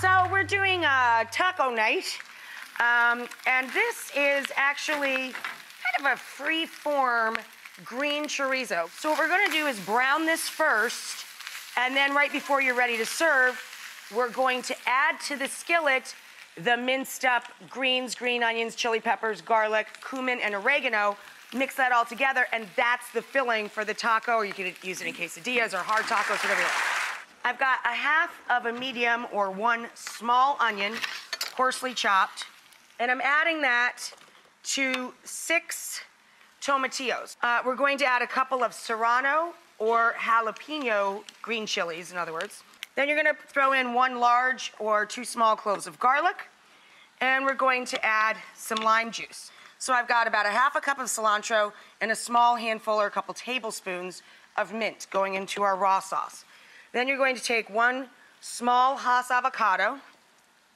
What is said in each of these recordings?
So we're doing a taco night, and this is actually kind of a free-form green chorizo. So what we're gonna do is brown this first, and then right before you're ready to serve, we're going to add to the skillet the minced up greens, green onions, chili peppers, garlic, cumin, and oregano. Mix that all together, and that's the filling for the taco, or you can use it in quesadillas or hard tacos, whatever you like. I've got a half of a medium or one small onion, coarsely chopped, and I'm adding that to 6 tomatillos. We're going to add a couple of serrano or jalapeno green chilies, in other words. Then you're gonna throw in 1 large or 2 small cloves of garlic, and we're going to add some lime juice. So I've got about a half a cup of cilantro and a small handful or a couple tablespoons of mint going into our raw sauce. Then you're going to take 1 small Hass avocado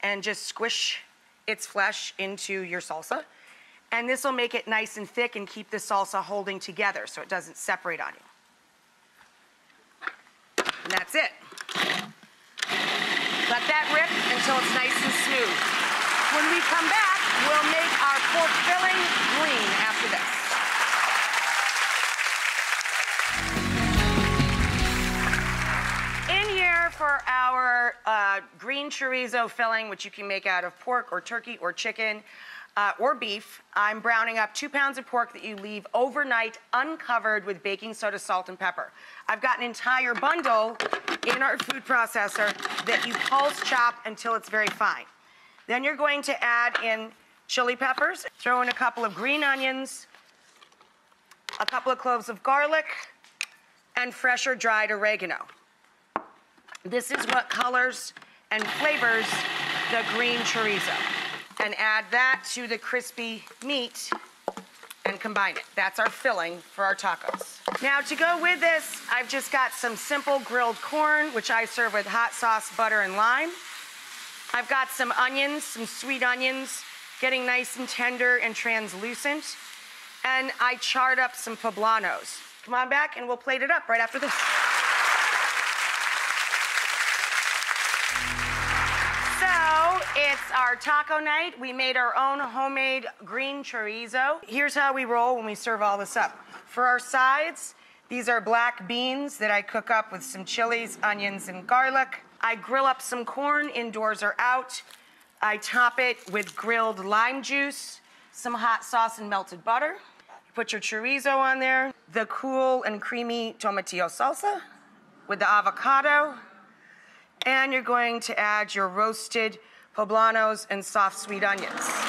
and just squish its flesh into your salsa. And this will make it nice and thick and keep the salsa holding together so it doesn't separate on you. And that's it. Let that rip until it's nice and smooth. When we come back, we'll make our pork filling green after this. In here for our green chorizo filling, which you can make out of pork or turkey or chicken or beef, I'm browning up 2 pounds of pork that you leave overnight uncovered with baking soda, salt, and pepper. I've got an entire bundle in our food processor that you pulse chop until it's very fine. Then you're going to add in chili peppers, throw in a couple of green onions, a couple of cloves of garlic, and fresh or dried oregano. This is what colors and flavors the green chorizo. And add that to the crispy meat and combine it. That's our filling for our tacos. Now to go with this, I've just got some simple grilled corn, which I serve with hot sauce, butter, and lime. I've got some onions, some sweet onions, getting nice and tender and translucent. And I charred up some poblanos. Come on back and we'll plate it up right after this. So it's our taco night. We made our own homemade green chorizo. Here's how we roll when we serve all this up. For our sides, these are black beans that I cook up with some chilies, onions, and garlic. I grill up some corn, indoors or out. I top it with grilled lime juice, some hot sauce and melted butter. You put your chorizo on there, the cool and creamy tomatillo salsa with the avocado, and you're going to add your roasted poblanos and soft sweet onions.